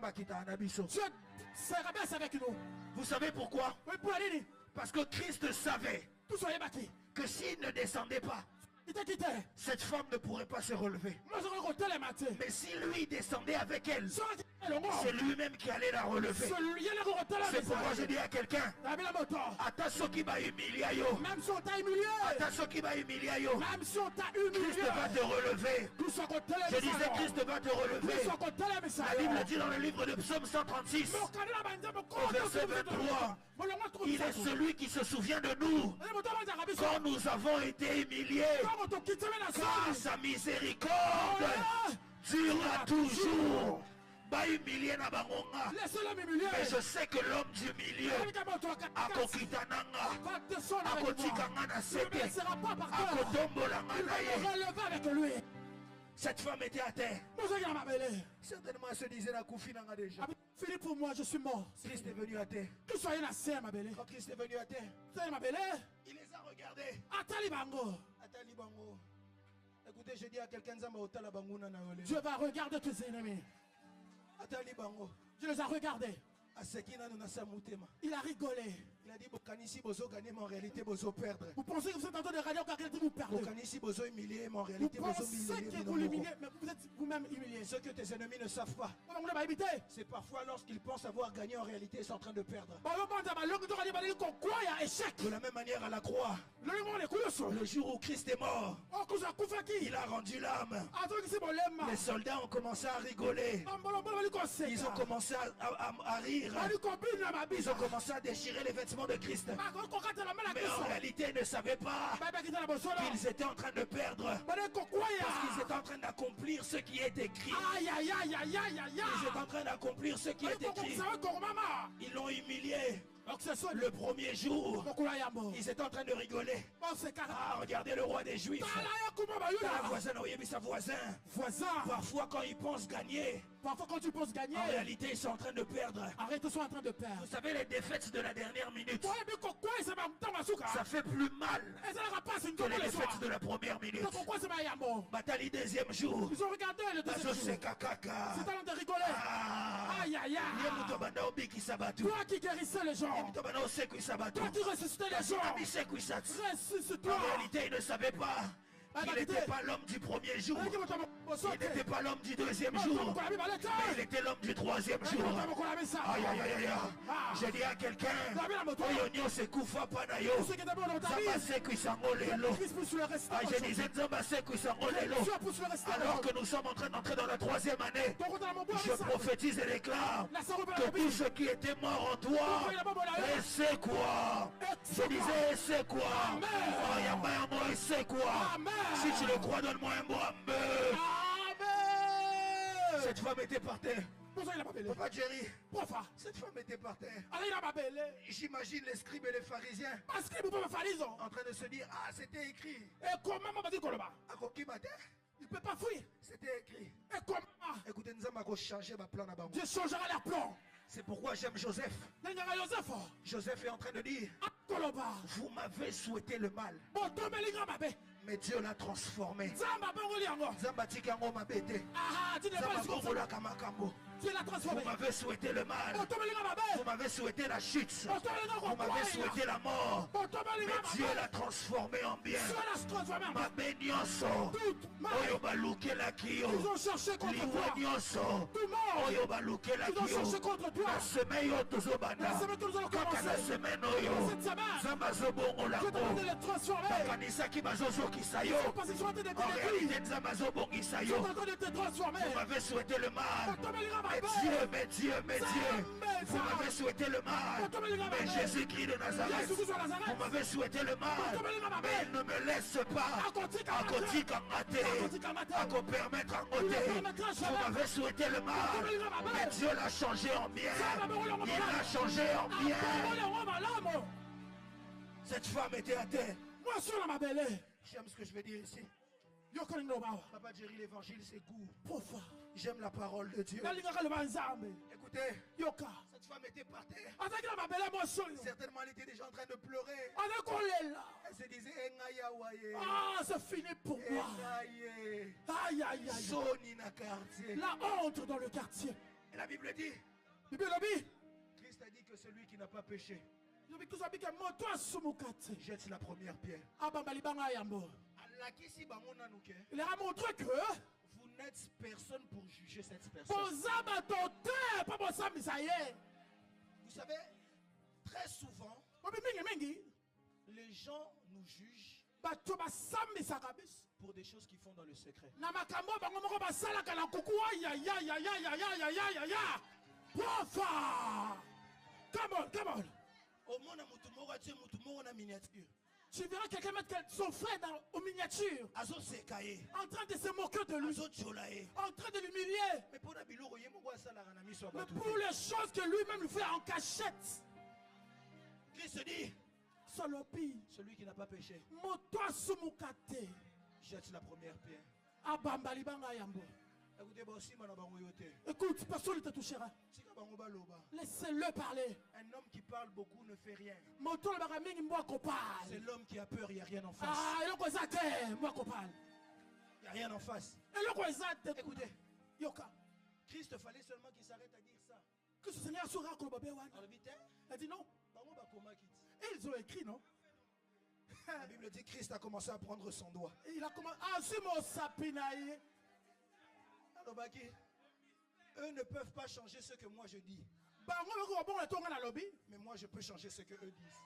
se rabaisse avec nous. Vous savez pourquoi? Parce que Christ savait que s'il ne descendait pas, cette femme ne pourrait pas se relever. Mais si lui descendait avec elle, c'est lui-même qui allait la relever. C'est pourquoi je dis à quelqu'un, attention qui va humilier, même si on t'a humilié, attention qui va humilier, même si on t'a humilié, Christ va te relever. Je disais Christ va te relever. La Bible dit dans le livre de Psaume 136, au verset 23, il est celui qui se souvient de nous quand nous avons été humiliés, car sa miséricorde durera toujours. Mais je sais que l'homme du milieu cette femme était à terre. Certainement elle se disait la Koufi n'a déjà. Philippe, pour moi, je suis mort. Christ est venu à terre. Que soyez la sœur, ma belle. Quand Christ est venu à terre, il les a regardés. Atali bango. Atali bango. Écoutez, je dis à quelqu'un, Dieu va regarder tes ennemis. Atali bango. Je les ai regardés. Il a rigolé. Il a dit, mais en réalité, vous perdre. Vous pensez que vous êtes en train de regarder, en réalité, vous perdez. Vous pensez que vous l'humiliez, mais vous êtes vous-même humilié. Ce que tes ennemis ne savent pas, c'est parfois lorsqu'ils pensent avoir gagné, en réalité, ils sont en train de perdre. De la même manière, à la croix, le jour où Christ est mort, il a rendu l'âme. Les soldats ont commencé à rigoler. Ils ont commencé à rire. Ils ont commencé à déchirer les vêtements de Christ. Mais en réalité, ils ne savaient pas qu'ils étaient en train de perdre. Parce qu'ils étaient en train d'accomplir ce qui est écrit. Ils étaient en train d'accomplir ce qui est écrit. Ils l'ont humilié. Le premier jour, ils étaient en train de rigoler. Ah, regardez le roi des Juifs. Sa voisin. Parfois quand ils pensent gagner, en réalité ils sont en train de perdre. Vous savez, les défaites de la dernière minute, ça fait plus mal que les défaites de la première minute. Bataille deuxième jour. Ils ont regardé le deuxième jour. C'est talent de rigoler. Toi qui guérissais les gens. Toi qui ressuscitais les gens. Ressuscite-toi. En réalité, ils ne savaient pas. Il n'était pas l'homme du premier jour. Il n'était pas l'homme du deuxième jour. Mais il était l'homme du troisième jour. Aïe aïe aïe aïe. J'ai dit à quelqu'un, Oyonyo se koufa panayo. Zambase kuisangolelo. Je disais Zambase kuisangolelo. Alors que nous sommes en train d'entrer dans la troisième année, je prophétise et déclare que tout ce qui était mort en toi, et c'est quoi? Je disais, et c'est quoi? Et c'est quoi? Si tu le crois, donne-moi un mot. Amen. Cette femme était par terre. Papa Jerry, cette femme était par terre. J'imagine les scribes et les pharisiens en train de se dire, ah, c'était écrit. Il ne peut pas fuir. C'était écrit. Et comment? Écoutez, nous allons changer ma plan. Dieu changera leur plan. C'est pourquoi j'aime Joseph. Joseph est en train de dire, vous m'avez souhaité le mal, mais Dieu l'a transformé. Dieu l'a transformé. Vous m'avez souhaité le mal. Vous m'avez souhaité la chute. Vous m'avez souhaité la mort. Mais Dieu l'a transformé en bien. Ma bénioso. Oyo baluke la kio. Ils ont cherché contre toi. Oyo baluke la kio. Ils ont cherché contre toi. La semaine yo tozobanda. La semaine que nous allons commencer. La semaine oyo. Cette semaine. Zamba zobongo la Dieu t'a demandé de les transformer. Kanisa ki bazozo kisayo. Parce qu'ils sont en train de te En réalité, Zamba zobongo kisayo. Ils sont en train de te transformer. Vous m'avez souhaité le mal. mais Dieu, vous m'avez souhaité le mal. Mais Jésus-Christ de Nazareth, vous m'avez souhaité le mal. Mais il ne me laisse pas à permettre en côté. Vous m'avez souhaité le mal. Mais Dieu l'a changé en bien. Il l'a changé en bien. Cette femme était à terre. J'aime ce que je vais dire ici. Papa Jerry, l'évangile c'est court. J'aime la parole de Dieu. Écoutez, cette femme était par terre. Certainement elle était déjà en train de pleurer. Elle se disait, ah, c'est fini pour moi. Aïe, aïe, aïe. La honte dans le quartier. Et la Bible dit, Christ a dit que celui qui n'a pas péché jette la première pierre. Il a montré que vous n'êtes personne pour juger cette personne. Vous savez, très souvent, les gens nous jugent pour des choses qu'ils font dans le secret. Come on. Tu verras quelqu'un mettre son frère au miniature, en train de se moquer de lui, en train de l'humilier. Mais pour les choses que lui-même lui fait en cachette. Christ dit, celui qui n'a pas péché jette la première pierre. Écoute, personne ne te touchera. Laissez-le parler. Un homme qui parle beaucoup ne fait rien. C'est l'homme qui a peur, il n'y a rien en face. Ah, il n'y a rien en face. Écoutez, Christ fallait seulement qu'il s'arrête à dire ça. Elle dit non. Et ils ont écrit, non? La Bible dit que Christ a commencé à prendre son doigt. Il a commencé à sapinailler. Eux ne peuvent pas changer ce que moi je dis. Mais moi je peux changer ce que eux disent.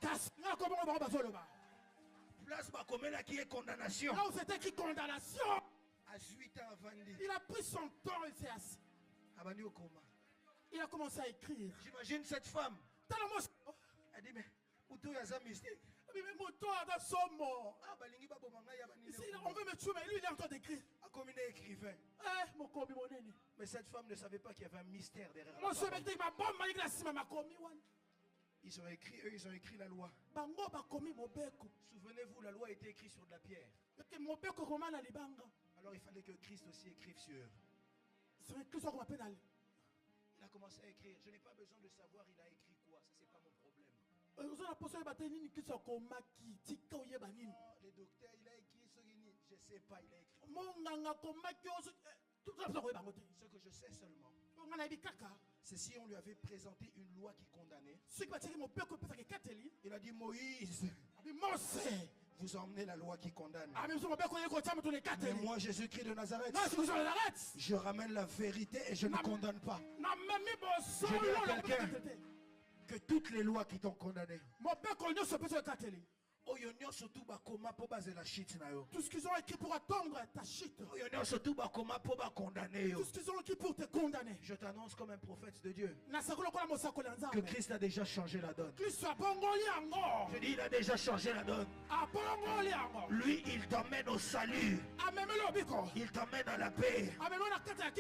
Place Bakomela qui est condamnation. Là où c'est écrit condamnation. À 8 ans avant. Il a pris son temps et s'est assis. Il a commencé à écrire. J'imagine cette femme. Elle dit mais Moutou Yaza mystique. Mais Moutou a son mort. Ici on veut me tuer mais lui il est en train d'écrire. Comme il est écrivain. Mais cette femme ne savait pas qu'il y avait un mystère derrière la parole. Ils ont écrit la loi. Souvenez-vous, la loi a été écrite sur de la pierre. Alors il fallait que Christ aussi écrive sur. Il a commencé à écrire. Je n'ai pas besoin de savoir il a écrit quoi. Ça c'est pas mon problème. Les docteurs, il a écrit ce qu'il dit. Je ne sais pas, il a écrit. Ce que je sais seulement, c'est si on lui avait présenté une loi qui condamnait. Il a dit Moïse, vous emmenez la loi qui condamne. Mais moi, Jésus-Christ de Nazareth, je ramène la vérité et je ne condamne pas. Je dis à quelqu'un que toutes les lois qui t'ont condamné, tout ce qu'ils ont écrit pour attendre ta chute. Tout ce qu'ils ont écrit pour te condamner. Je t'annonce comme un prophète de Dieu que Christ a déjà changé la donne. Je dis il a déjà changé la donne. Lui il t'emmène au salut. Il t'emmène à la paix.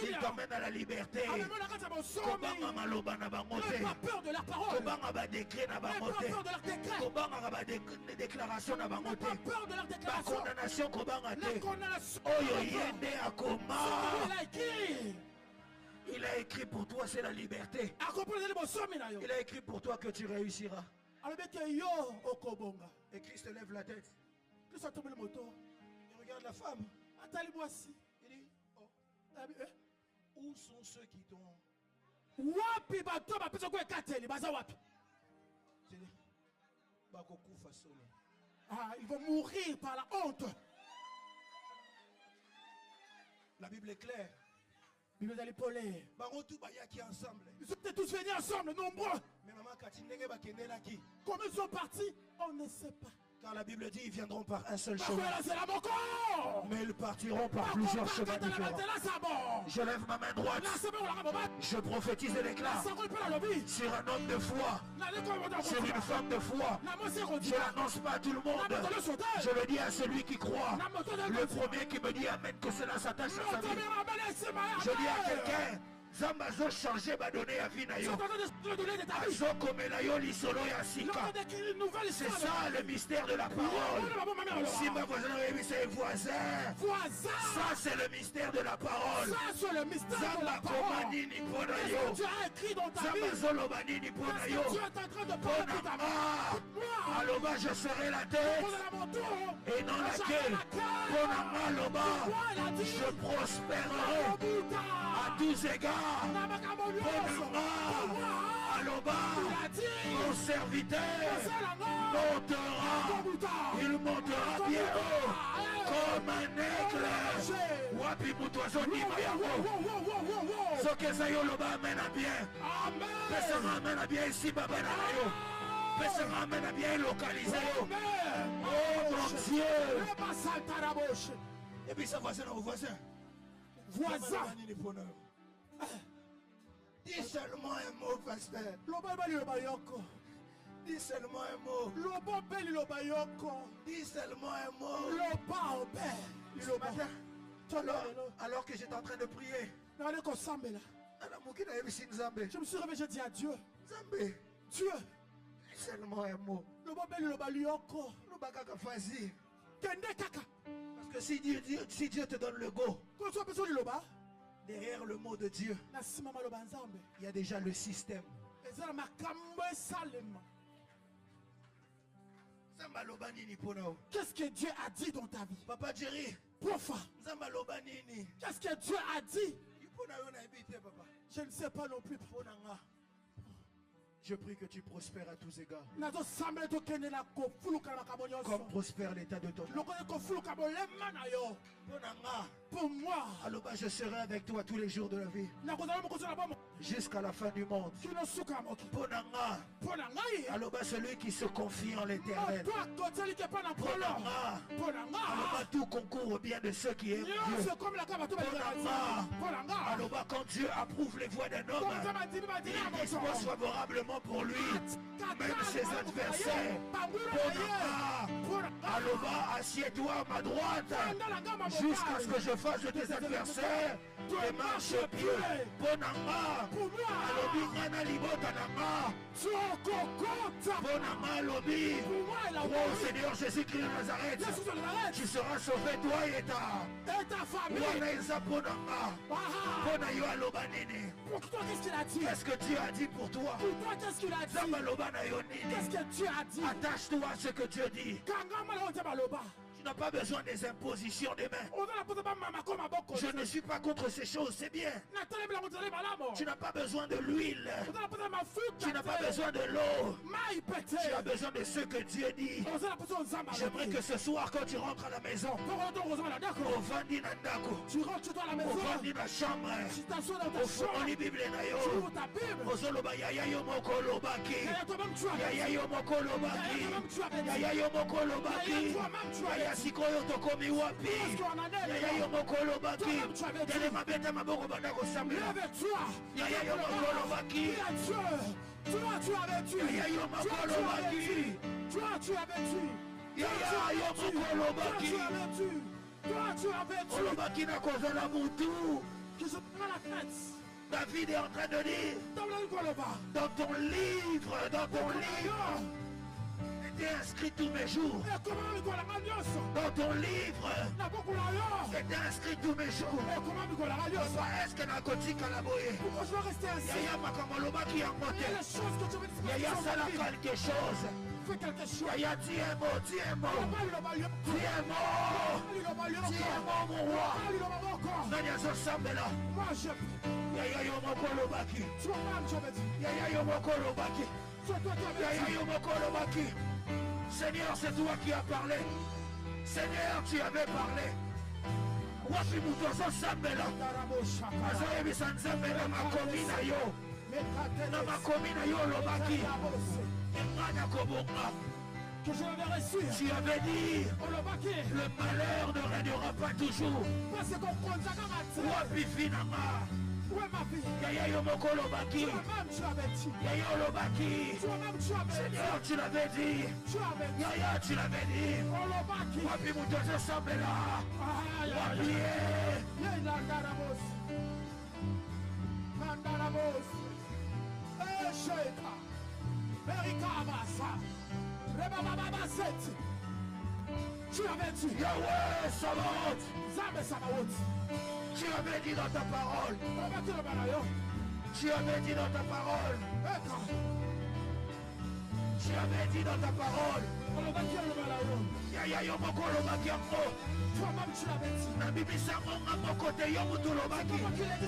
Il t'emmène à la liberté. Pas peur de leur parole. Pas peur de leur déclaration. La condamnation. Il a écrit pour toi, c'est la liberté. Il a écrit pour toi que tu réussiras. Et Christ lève la tête. Il regarde la femme. Il dit, oh, où sont ceux qui t'ont... Ah, ils vont mourir par la honte. La Bible est claire. Bible d'aller polaire. Ils étaient tous venus ensemble, nombreux. Comment ils sont partis, on ne sait pas. Car la Bible dit ils viendront par un seul chemin. Mais ils partiront par plusieurs chemins différents. Je lève ma main droite. Je prophétise l'éclat sur un homme de foi, sur une femme de foi. Je l'annonce pas à tout le monde. Je le dis à celui qui croit. Le premier qui me dit amen que cela s'attache à sa vie. Je dis à quelqu'un, Zambazo changer va donner à vie nayo. Azo komelayo lisolo ya sika. C'est ça le mystère de la parole. Si ma voisin c'est voisin. Ça c'est le mystère de la parole. Zamba komani ni ponayo. Zambazo lobani ni ponayo. Aloba je serai la tête et non la queue. Ponama loba je prospérerai à tous égards. Aloba, mon serviteur montera, il montera bien haut comme un aigle. Wapi mutoazo ni mayako. Zokeza yo loba amena bien. Pesa amena bien ici baba na yo. Pesa amena bien localisé yo. Oh mon Dieu. Et puis ça voisin au voisin. Voisin. Dis seulement un mot, pasteur. Dis seulement un mot. Dis seulement un mot. Alors que j'étais en train de prier, je me suis réveillé, j'ai dit à Dieu. Dieu. Seulement un mot. Parce que si Dieu te donne le go, derrière le mot de Dieu, il y a déjà le système. Qu'est-ce que Dieu a dit dans ta vie? Papa Jerry, qu'est-ce que Dieu a dit? Je ne sais pas non plus. Je prie que tu prospères à tous égards. Comme prospère l'état de ton âme. Pour moi, alors je serai avec toi tous les jours de la vie. Jusqu'à la fin du monde. Alors celui qui se confie en l'éternel. Alors tout concourt au bien de ceux qui aiment Dieu. Alors quand Dieu approuve les voies d'un homme, il dispose favorablement pour lui, même ses adversaires. Aloba, assieds-toi à ma droite jusqu'à ce que je fasse de tes adversaires des marchepieds. Bonanga, alobi ngana libota nanga. Bonanga alobi. Oh Seigneur Jésus-Christ de Nazareth, tu seras sauvé toi et ta famille. Pour toi, qu'est-ce qu'il a dit? Qu'est-ce que Dieu a dit pour toi? Pour toi, qu'est-ce qu'il a dit? Qu'est-ce que Dieu a dit? Attache-toi à ce que Dieu dit. Tu n'as pas besoin des impositions des mains. Je ne suis pas contre ces choses, c'est bien. Tu n'as pas besoin de l'huile. Tu n'as pas besoin de l'eau. Tu as besoin de ce que Dieu dit. J'aimerais que ce soir, quand tu rentres à la maison, tu rentres chez toi à la maison, dans la chambre, tu t'assois dans ta chambre, tu ouvres ta Bible. Sikoyo tokomi wapi? Yaya yo mokolo baki. Tele mabeta maboko banda kosambela. Yaya yo mokolo baki. Toi tu avais tué. Yaya yo mokolo baki. Toi tu avais tué. Yaya yo mokolo baki. Toi tu avais tué. Olobaki na kozala mutu. Qui se prend la tête. David est en train de dire dans ton livre, était inscrit tous mes jours. Dans ton livre, était inscrit tous mes jours. Est-ce que la côté calaboye? Pourquoi je dois rester ainsi? Yaya makamoloba qui a monté. Yaya sala quelque chose. Fais quelque chose. Yaya dis un mot, dis un mot. Dis un mot. Dis un mot, mon roi. Nanya Zosambela. Moi je. Yaya yo mokolo baki. Toi-même tu avais dit. Yaya yo mokolo baki. Yaya yo mokolo baki. Seigneur, c'est toi qui as parlé. Seigneur, tu avais parlé. Wapi mutozo sambela. Azoyebi sanzambela makomina yo. Na makomina yo lobaki. Ngana kobonga. que je l'avais reçu. Tu avais dit le malheur ne régnera pas toujours. Wapifinama. Yaya Yomokolo Baki. Yaya Olobaki. Seigneur, tu l'avais dit. Yaya, tu l'avais dit. Wapi Moutozo Sambela. Wapi. Mandarabos. Esheka. Erika Abasa. Rebababa Seti. Tu avais dit. Yahweh Sabaoth. Zame Sabaoth. Tu avais dit dans ta parole. Tu avais dit dans ta parole. Tu avais dit dans ta parole. Yaya Yomokolo Bakiambo. Toi-même tu l'avais dit. Nabibisa Monga Mokote Yomutu Lobaki.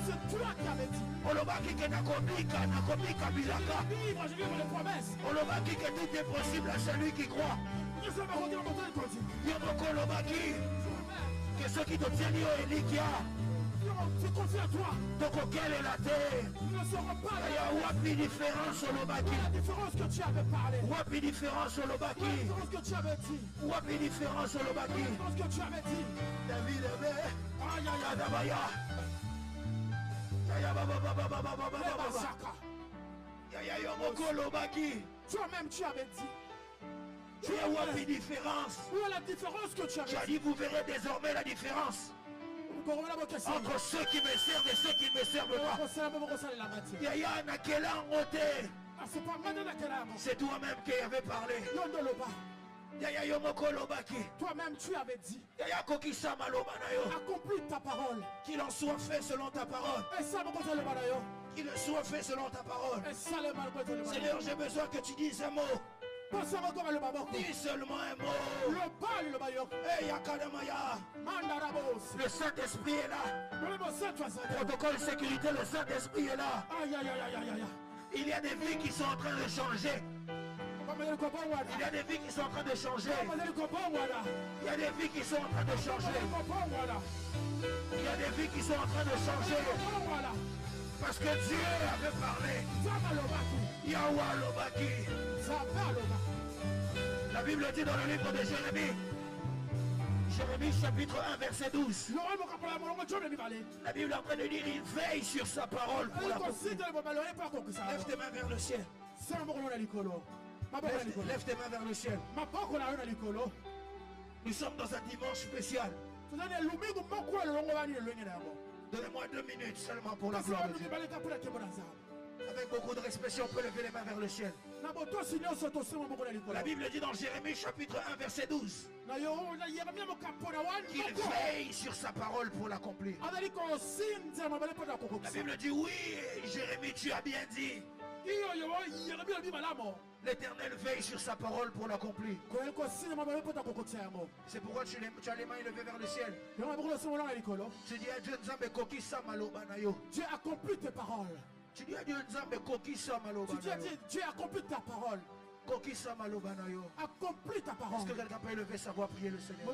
C'est toi qui avais dit. Olobaki que Nakomika Bilaka. Je vis les promesses. Olobaki que tout est possible à celui qui croit. Yomokolo Baki. Que ceux qui te tiennent au Elikia. Je confie à toi. Donc quelle est la terre? Ils ne seront pas là. Il y a wapi différence au Lobaki. La différence que tu avais parlé. Wapi différence au Lobaki. La différence que tu avais dit. Wapi différence au Lobaki. La différence que tu avais dit. David Abbé. Aïe aïe aïe. Dabaya. Yaya baba baba baba baba baba. Yaya Yomoko Lobaki. Toi-même tu avais dit. Tu as wapi différence. Où est la différence que tu avais dit? Tu as dit vous verrez désormais la différence entre ceux qui me servent et ceux qui ne me servent pas. Yaya Nakela Ngote. C'est toi-même qui avais parlé. Yaya Yomoko Lobaki. Toi-même tu avais dit. Yaya Kokisa Malobanayo. Accomplis ta parole. Qu'il en soit fait selon ta parole. Qu'il en soit fait selon ta parole. Seigneur, j'ai besoin que tu dises un mot. Dis seulement un mot. Hey, Yakadamaya. Le Saint-Esprit est là. Protocole sécurité, le Saint-Esprit est là. Il y a des vies qui sont en train de changer. Il y a des vies qui sont en train de changer. Il y a des vies qui sont en train de changer. Il y a des vies qui sont en train de changer. Parce que Dieu avait parlé. Yahweh Lobaki. La Bible dit dans le livre de Jérémie. Jérémie chapitre 1 verset 12. La Bible est en train de dire il veille sur sa parole pour la accomplir. Lève tes mains vers le ciel. Lève tes mains vers le ciel. Nous sommes dans un dimanche spécial. Donnez-moi 2 minutes seulement pour la gloire de Dieu. Avec beaucoup de respect, si on peut lever les mains vers le ciel. La Bible dit dans Jérémie chapitre 1 verset 12 qu'il veille sur sa parole pour l'accomplir. La Bible dit oui, Jérémie, tu as bien dit. L'Éternel veille sur sa parole pour l'accomplir. C'est pourquoi tu as les mains élevées vers le ciel. Tu dis à Dieu, Dieu accomplit tes paroles. Tu dis à Dieu, Dieu accomplit ta parole. Accomplis ta parole. Est-ce que quelqu'un peut élever sa voix, prier le Seigneur?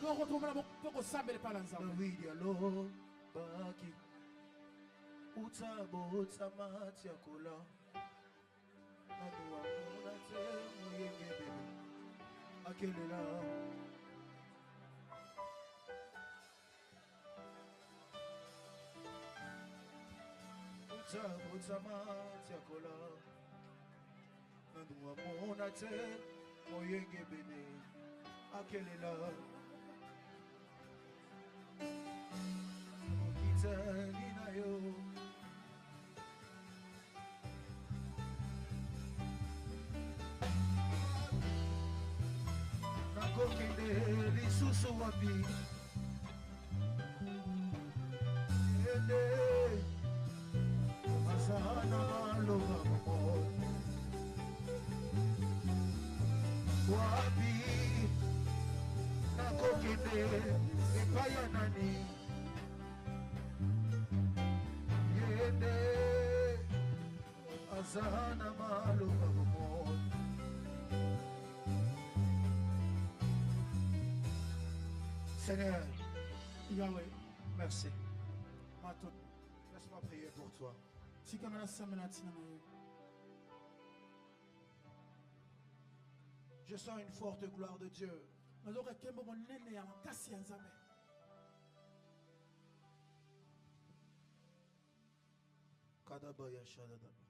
Seigneur, Yahweh, merci. Laisse-moi prier pour toi. Je sens une forte gloire de Dieu. Kadabaya Shadadaba.